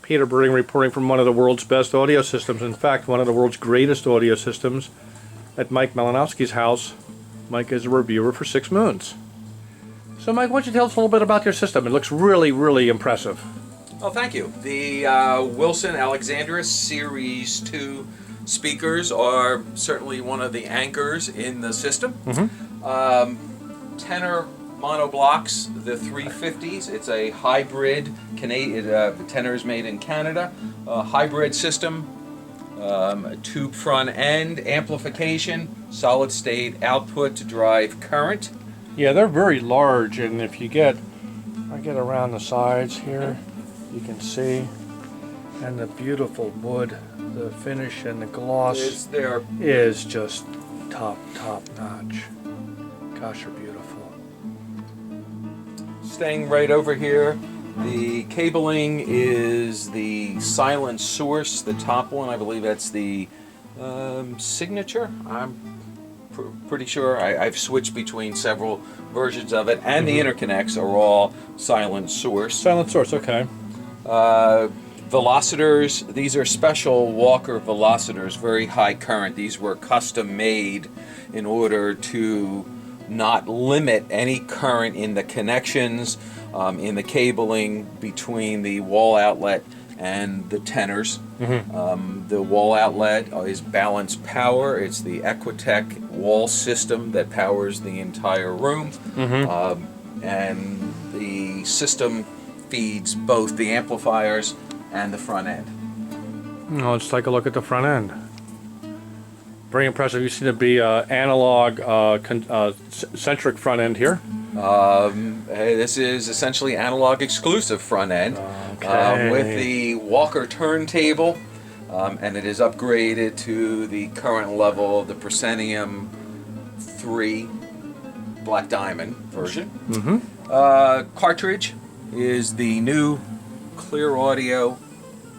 Peter Bering reporting from one of the world's best audio systems. In fact, one of the world's greatest audio systems at Mike Malinowski's house. Mike is a reviewer for 6 Moons. So Mike, why don't you tell us a little bit about your system? It looks really, really impressive. Oh, thank you. The Wilson Alexandra Series 2 speakers are certainly one of the anchors in the system. Tenor monoblocks, the 350s. It's a hybrid, tenor is made in Canada, hybrid system, tube front end, amplification, solid state output to drive current. Yeah, they're very large, and if you get around the sides here, you can see, and the beautiful wood, the finish and the gloss is just top notch. Gosh, they're beautiful. Staying right over here, the cabling is the silent source, the top one. I believe that's the signature. I'm pretty sure. I've switched between several versions of it, and the interconnects are all silent source. Silent source, okay. Velocitors, these are special Walker velocitors, very high current. These were custom made in order to not limit any current in the connections, in the cabling between the wall outlet and the tenors. The wall outlet is balanced power. It's the Equitech wall system that powers the entire room. And the system feeds both the amplifiers and the front end. Oh, let's take a look at the front end. Very impressive. You seem to be analog centric front end here. This is essentially analog exclusive front end, with the Walker turntable, and it is upgraded to the current level of the Proscenium 3 Black Diamond version. Cartridge is the new Clear Audio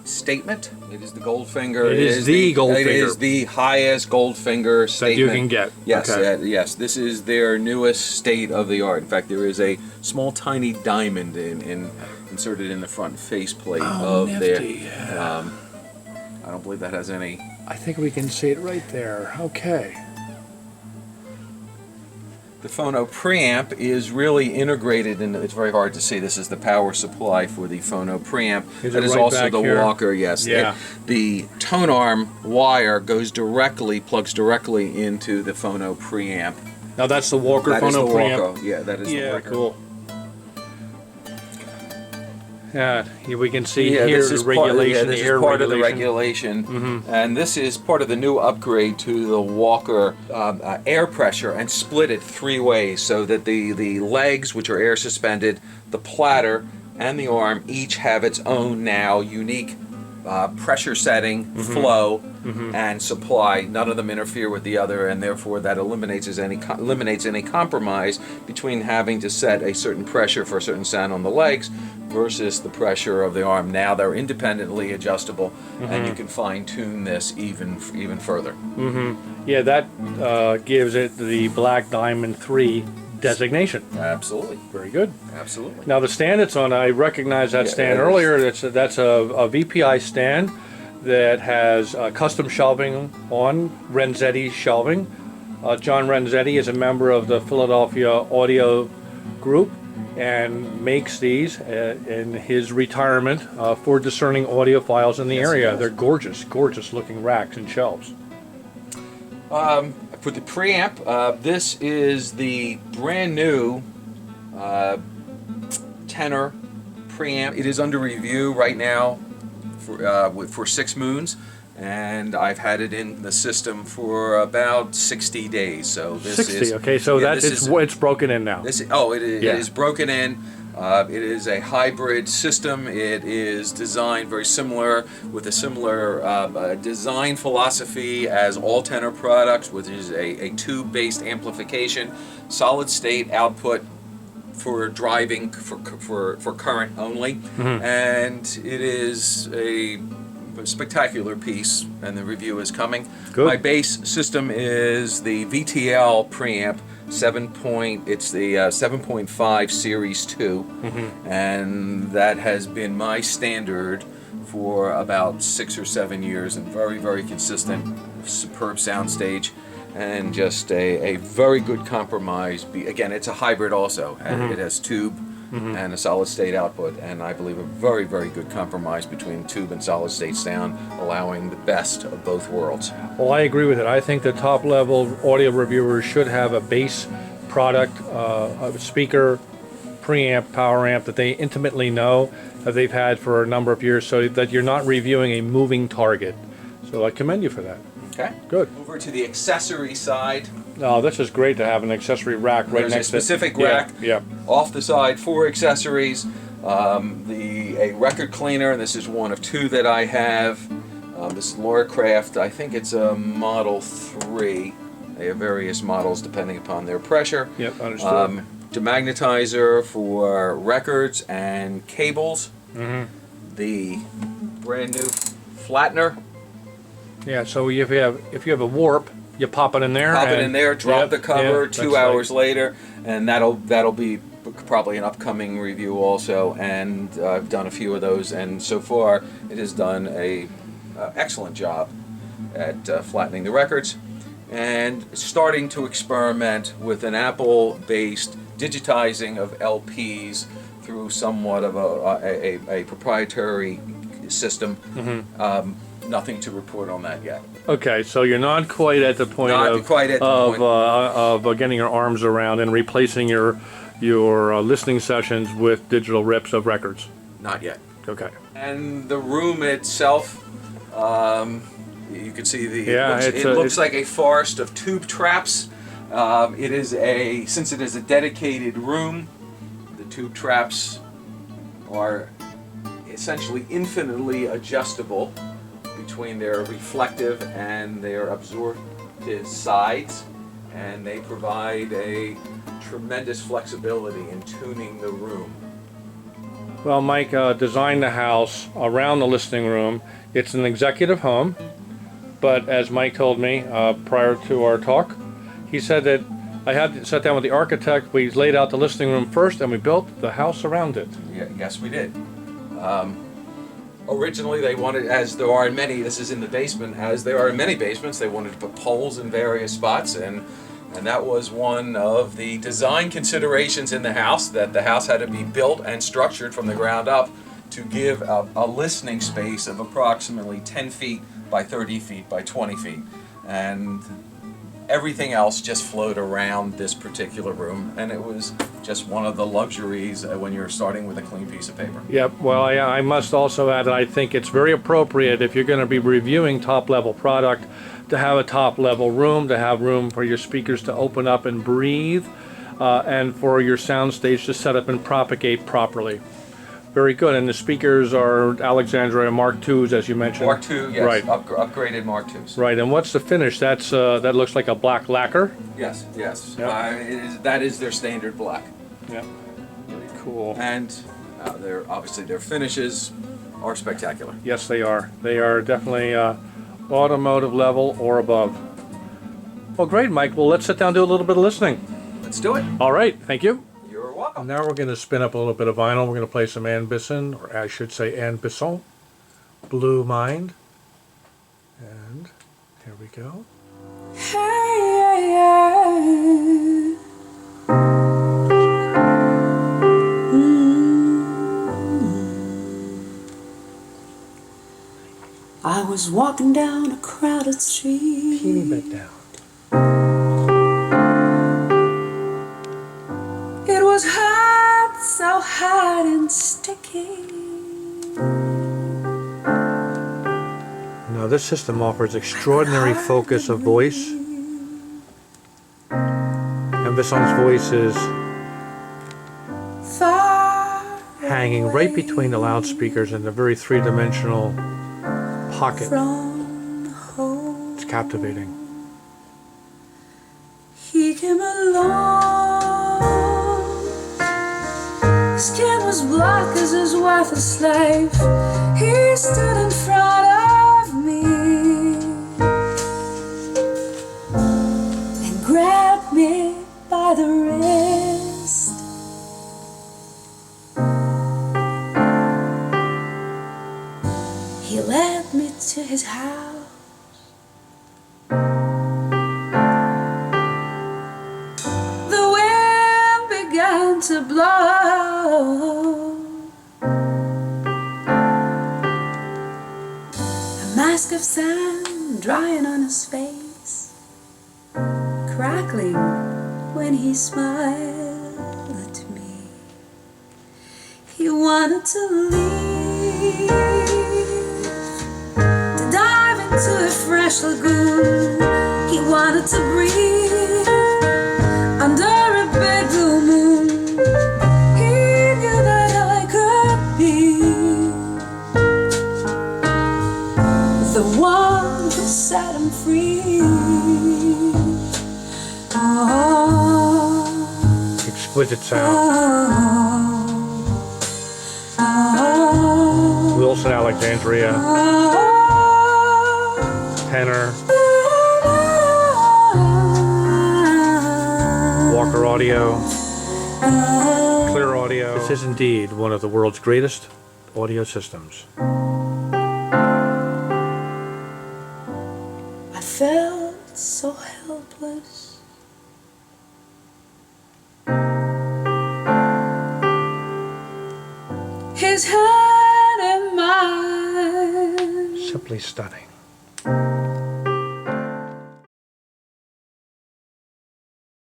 Statement. It is the Goldfinger. It is the Goldfinger. It is the highest Goldfinger statement that you can get. Yes, okay. Yes. This is their newest state of the art. In fact, there is a small, tiny diamond inserted in the front faceplate of nifty. their. I don't believe that has any. I think we can see it right there. Okay. The phono preamp is really integrated in. It's very hard to see. This is the power supply for the phono preamp. That is right also the here? Walker. Yes. Yeah. The tone arm wire plugs directly into the phono preamp. Now that's the Walker That is phono the preamp. Walker. Yeah, that is the Walker. Cool. Yeah, we can see Yeah, here this the is regulation, this the is air part regulation. of the regulation, and this is part of the new upgrade to the Walker air pressure, and split it 3 ways so that the legs, which are air suspended, the platter, and the arm each have its own now unique pressure setting, flow, and supply. None of them interfere with the other, and therefore that eliminates any compromise between having to set a certain pressure for a certain sound on the legs versus the pressure of the arm. Now they're independently adjustable, and you can fine-tune this even further. Yeah, that gives it the Black Diamond 3 designation. Absolutely. Very good. Absolutely. Now the stand it's on, I recognized that stand earlier. That's a VPI stand that has custom shelving on Renzetti shelving. John Renzetti is a member of the Philadelphia Audio Group and makes these in his retirement for discerning audiophiles in the area. They're gorgeous looking racks and shelves. For the preamp, this is the brand new tenor preamp. It is under review right now for 6 Moons, and I've had it in the system for about 60 days. So this 60. is Okay, so it's broken in now. It is broken in. It is a hybrid system. It is designed very similar, with a similar design philosophy as all tenor products, which is a tube-based amplification, solid state output for driving for current only, and it is a spectacular piece, and the review is coming. Good. My base system is the VTL preamp. It's the 7.5 Series 2, and that has been my standard for about 6 or 7 years, and very, very consistent, superb soundstage, and just a very good compromise. Again, it's a hybrid also. It has tube and a solid state output, and I believe a very, very good compromise between tube and solid state sound, allowing the best of both worlds. Well, I agree with it. I think the top level audio reviewers should have a base product, a speaker, preamp, power amp that they intimately know, that they've had for a number of years, so that you're not reviewing a moving target. So I commend you for that. Okay. Good. Over to the accessory side. Oh, this is great to have an accessory rack right There's next a to specific rack Yeah. off the side for accessories. A record cleaner, and this is one of two that I have. This is Laura Craft. I think it's a Model 3. They have various models depending upon their pressure. Yep, understood. Demagnetizer for records and cables. The brand new flattener. Yeah, so if you have a warp, you pop it in there. Pop it in there, drop the cover. Yep, 2 hours later, and that'll be probably an upcoming review also. And I've done a few of those, and so far it has done a excellent job at flattening the records, and starting to experiment with an Apple-based digitizing of LPs through somewhat of a proprietary system. Nothing to report on that yet. Okay, so you're not quite at the point of getting your arms around and replacing your listening sessions with digital rips of records. Not yet. Okay. And the room itself, you can see it looks like a forest of tube traps. Since it is a dedicated room, the tube traps are essentially infinitely adjustable between their reflective and their absorptive sides, and they provide a tremendous flexibility in tuning the room. Well, Mike designed the house around the listening room. It's an executive home, but as Mike told me prior to our talk, he said that I had to sit down with the architect. We laid out the listening room first, and we built the house around it. Yeah, yes, we did. Originally, they wanted, as there are in many, this is in the basement, as there are in many basements, they wanted to put poles in various spots, and that was one of the design considerations in the house, that the house had to be built and structured from the ground up to give a listening space of approximately 10 feet by 30 feet by 20 feet. And everything else just flowed around this particular room, and it was just one of the luxuries when you're starting with a clean piece of paper. Yep, well, I must also add that I think it's very appropriate if you're going to be reviewing top-level product to have a top-level room, to have room for your speakers to open up and breathe, and for your soundstage to set up and propagate properly. Very good, and the speakers are Alexandria Mark IIs, as you mentioned. Mark II, yes, right. Upgraded Mark IIs. Right, and what's the finish? That looks like a black lacquer? Yes, yes. Yep. That is their standard black. Yeah, very cool. And their finishes are spectacular. Yes, they are. They are definitely automotive level or above. Well, great, Mike. Well, let's sit down and do a little bit of listening. Let's do it. All right, thank you. You're welcome. Now we're going to spin up a little bit of vinyl. We're going to play some Anne Bisson, or I should say Anne Bisson, Blue Mind. And here we go. I was walking down a crowded street. Teeny bit down. It was hot, so hot and sticky. Now this system offers extraordinary focus of voice. And Bisson's voice is Far hanging right between the loudspeakers and the very three-dimensional pocket. from home. It's captivating. He came along. His skin was black as his worthless slave. He stood in front of me and grabbed me by the wrist. to his house. The wind began to blow. A mask of sand drying on his face, crackling when he smiled at me. He wanted to leave, to dive into a fresh lagoon. He wanted to breathe under a big blue moon. He knew that I could be the one who set him free. Oh, Exquisite sound. Wilson Alexandria, tenor, Walker Audio, Clear Audio. This is indeed one of the world's greatest audio systems. I felt so helpless. His hand in mine. Simply stunning.